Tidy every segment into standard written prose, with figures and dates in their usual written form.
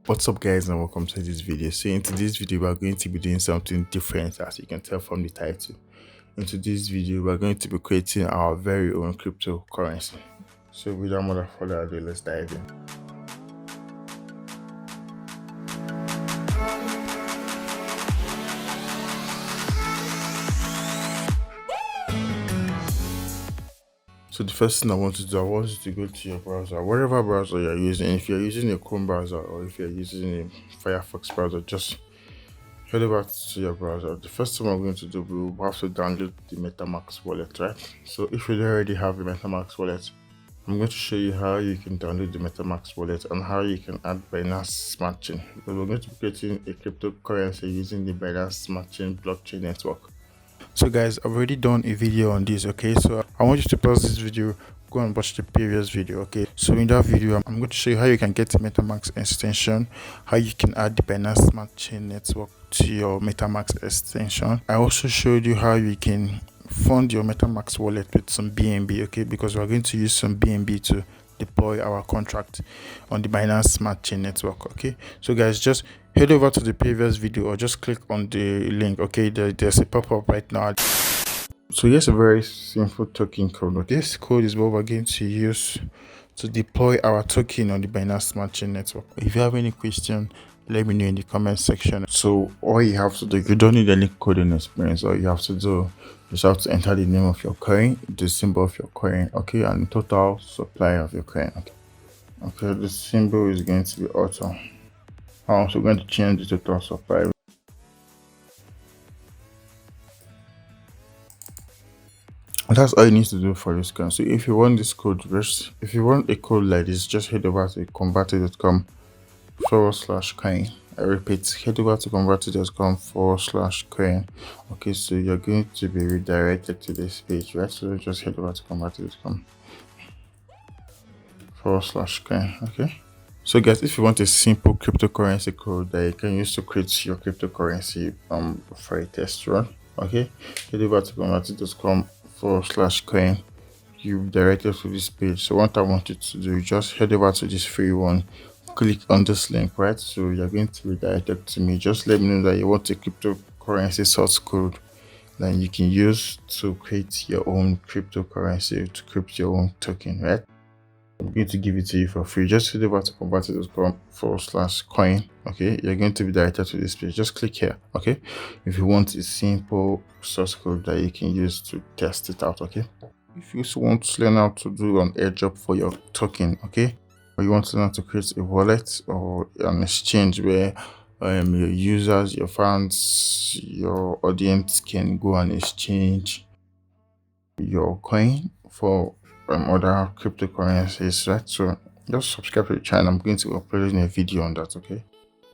What's up guys and welcome to this video. So in today's video we're going to be doing something different, as you can tell from the title. In today's video we're going to be creating our very own cryptocurrency. So without more further ado, let's dive in. So the first thing I want to do, I want you to go to your browser, whatever browser you're using. If you're using a Chrome browser or if you're using a Firefox browser, just head over to your browser. The first thing we're going to do, we'll have to download the MetaMask wallet, right? So if you already have the MetaMask wallet, I'm going to show you how you can download the MetaMask wallet and how you can add Binance Smart Chain, because we're going to be creating a cryptocurrency using the Binance Smart Chain blockchain network. So guys, I've already done a video on this, okay? So I want you to pause this video, go and watch the previous video, okay? So in that video, I'm going to show you how you can get the MetaMask extension, how you can add the Binance Smart Chain network to your MetaMask extension. I also showed you how you can fund your MetaMask wallet with some BNB, okay? Because we're going to use some BNB to deploy our contract on the Binance Smart Chain network, okay? So guys, just head over to the previous video or just click on the link, okay? There's a pop-up right now. So here's a very simple token code. This code is what we're going to use to deploy our token on the Binance Smart Chain network. If you have any question, let me know in the comment section. So all you have to do, you don't need any coding experience. All you have to do is have to enter the name of your coin, the symbol of your coin, okay, and the total supply of your coin. Okay, the symbol is going to be auto. I'm also going to change the total supply. That's all you need to do for this coin. So if you want this code, if you want a code like this, just head over to konvati.com/coin. I repeat, head over to konvati.com/coin. Okay, so you're going to be redirected to this page, right? So just head over to konvati.com/coin. Okay. So guys, if you want a simple cryptocurrency code that you can use to create your cryptocurrency for a test run, okay, head over to konvati.com/coin. You directed to this page. So what I want you to do, just head over to this free one, click on this link, right? So you're going to be directed to me. Just let me know that you want a cryptocurrency source code that you can use to create your own cryptocurrency, to create your own token, right? I'm going to give it to you for free. Just head over to konvati.com/coin. Okay, you're going to be directed to this page. Just click here, okay, if you want a simple source code that you can use to test it out, okay. If you also want to learn how to do an airdrop for your token, okay, or you want to learn how to create a wallet or an exchange where your users, your fans, your audience can go and exchange your coin for other cryptocurrencies, right? So just subscribe to the channel. I'm going to be uploading a video on that, okay.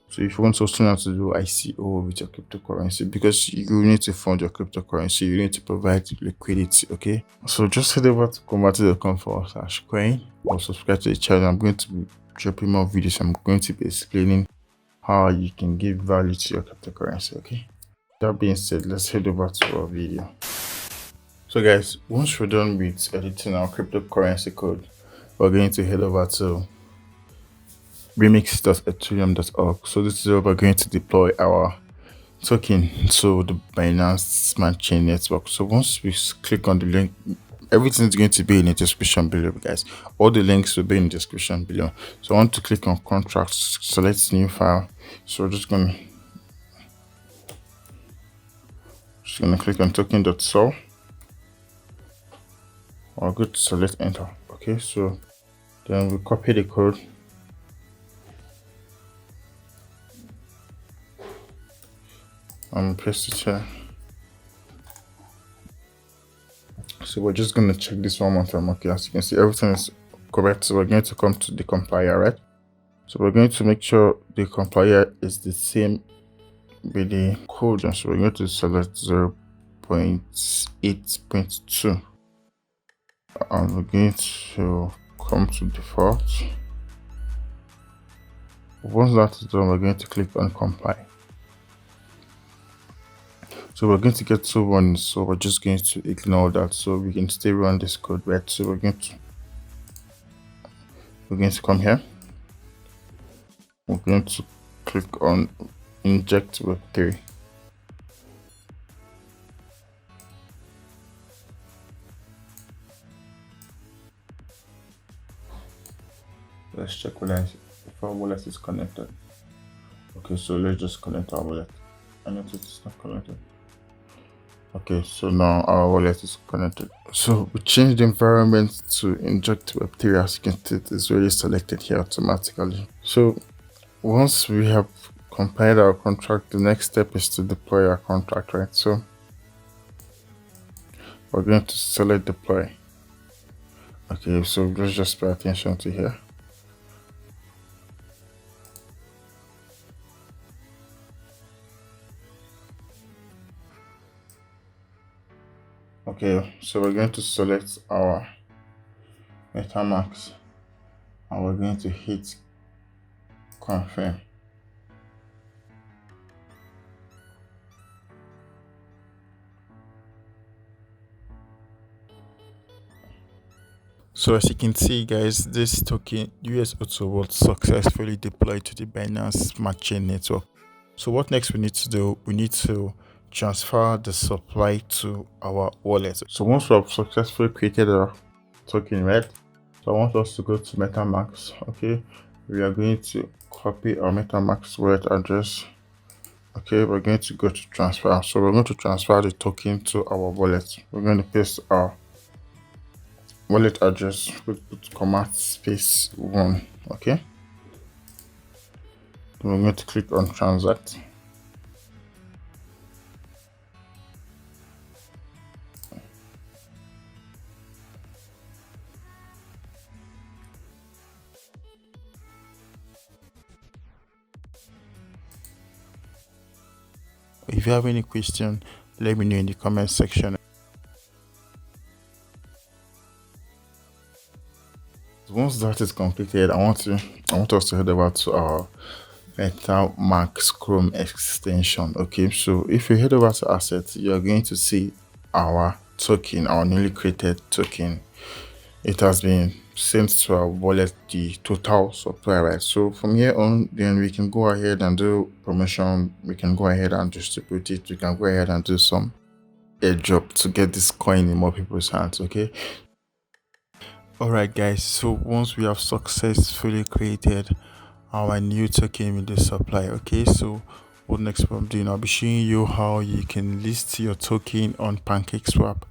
So if you want to also learn how to do ICO with your cryptocurrency, because you need to fund your cryptocurrency, you need to provide liquidity, okay. So just head over to konvati.com/coin or subscribe to the channel. I'm going to be dropping more videos. I'm going to be explaining how you can give value to your cryptocurrency, okay. That being said, let's head over to our video. So guys, once we're done with editing our cryptocurrency code, we're going to head over to remix.ethereum.org. So this is where we're going to deploy our token to the Binance Smart Chain network. So once we click on the link, everything is going to be in the description below, guys. All the links will be in the description below. So I want to click on contracts, select new file. So we're just gonna click on token.sol. I'll go to select enter. Okay, so then we copy the code and paste it here. So we're just going to check this one more time. Okay, as you can see, everything is correct. So we're going to come to the compiler, right? So we're going to make sure the compiler is the same with the code. And so we're going to select 0.8.2. And we're going to come to default. Once that is done, we're going to click on compile. So we're going to get 2 warnings, so we're just going to ignore that so we can still run this code, right? So we're going to come here. We're going to click on inject web3. Let's check whether if our wallet is connected. Okay, so let's just connect our wallet. I noticed it's not connected. Okay, so now our wallet is connected. So we changed the environment to inject web3. As you can see, it's already selected here automatically. So once we have compiled our contract, the next step is to deploy our contract, right? So we're going to select deploy. Okay, so let's just pay attention to here. Okay, so we're going to select our MetaMask and we're going to hit confirm. So as you can see, guys, this token US Auto was successfully deployed to the Binance Smart Chain network. So what next we need to do? We need to transfer the supply to our wallet. So once we have successfully created a token, right? So I want us to go to MetaMask. Okay, we are going to copy our MetaMask wallet address. Okay, we're going to go to transfer. So we're going to transfer the token to our wallet. We're going to paste our wallet address. We put comma space 1. Okay, then we're going to click on transact. If you have any question, let me know in the comment section. Once that is completed, I want us to head over to our MetaMask Chrome extension. Okay, so if you head over to assets, you're going to see our token, our newly created token. It has been sent to our wallet, the total supply, right? So from here on, then we can go ahead and do promotion. We can go ahead and distribute it. We can go ahead and do some airdrop to get this coin in more people's hands. Okay. Alright guys, so once we have successfully created our new token with the supply, okay, so what next I'm doing, I'll be showing you how you can list your token on PancakeSwap.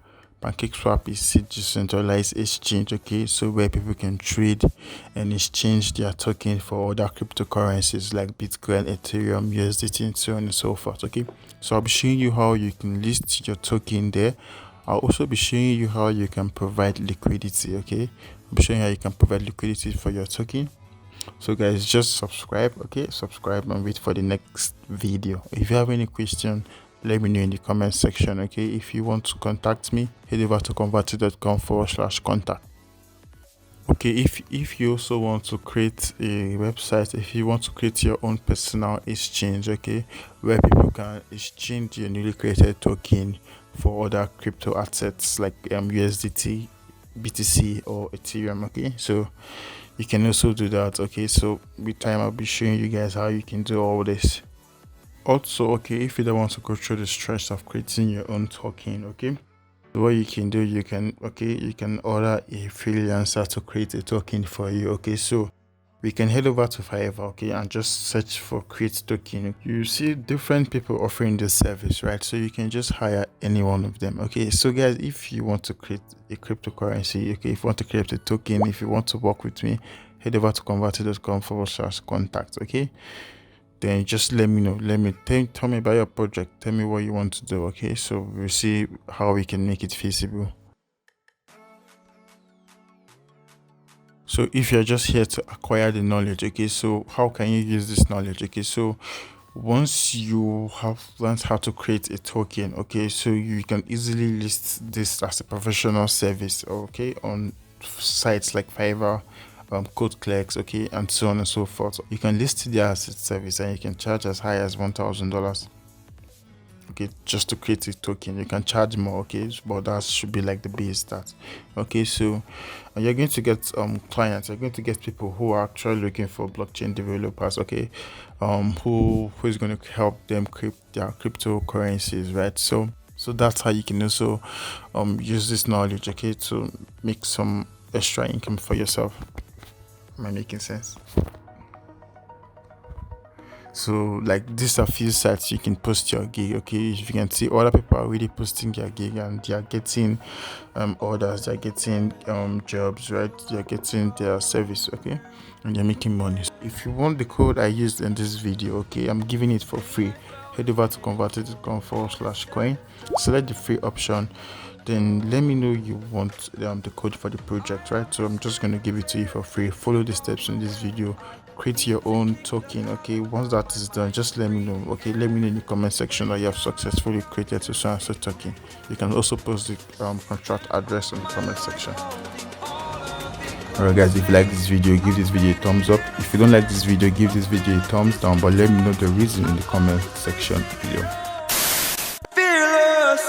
PancakeSwap is a decentralized exchange, okay, so where people can trade and exchange their token for other cryptocurrencies like Bitcoin, Ethereum, USDT, and so on and so forth. Okay, so I'll be showing you how you can list your token there. I'll also be showing you how you can provide liquidity. Okay, I'll be showing how you can provide liquidity for your token. So guys, just subscribe. Okay, subscribe and wait for the next video. If you have any question, let me know in the comment section. Okay, if you want to contact me, head over to konvati.com/contact. Okay, if you also want to create a website, if you want to create your own personal exchange, okay, where people can exchange your newly created token for other crypto assets like USDT, BTC, or Ethereum. Okay, so you can also do that. Okay, so with time I'll be showing you guys how you can do all this. Also, okay, if you don't want to go through the stress of creating your own token, okay, what you can do, you can order a freelancer to create a token for you. Okay, so we can head over to Fiverr, okay, and just search for create token. You see different people offering this service, right? So you can just hire any one of them. Okay, so guys, if you want to create a cryptocurrency, okay, if you want to create a token, if you want to work with me, head over to konvati.com/contact. Okay, then just let me know. Tell me about your project. Tell me what you want to do. Okay, so we'll see how we can make it feasible. So if you're just here to acquire the knowledge, okay, so how can you use this knowledge? Okay, so once you have learned how to create a token, okay, so you can easily list this as a professional service, okay, on sites like Fiverr, Code Clerks, okay, and so on and so forth. You can list it there as a service and you can charge as high as $1,000. okay, just to create a token. You can charge more, okay, but that should be like the base start. Okay, so you're going to get clients, you're going to get people who are actually looking for blockchain developers, okay, who is going to help them create their cryptocurrencies, right? So that's how you can also use this knowledge, okay, to make some extra income for yourself. Am I making sense? So like these are few sites you can post your gig, okay. If you can see, other people are really posting their gig and they are getting orders, they're getting jobs, right? They're getting their service, okay, and they're making money. If you want the code I used in this video, okay, I'm giving it for free. Head over to konvati.com/coin, select the free option, then let me know you want the code for the project, right? So I'm just going to give it to you for free. Follow the steps in this video, create your own token, okay. Once that is done, just let me know, okay. Let me know in the comment section that you have successfully created so and so token. You can also post the contract address in the comment section. Alright guys, if you like this video, give this video a thumbs up. If you don't like this video, give this video a thumbs down, but let me know the reason in the comment section below. Fearless.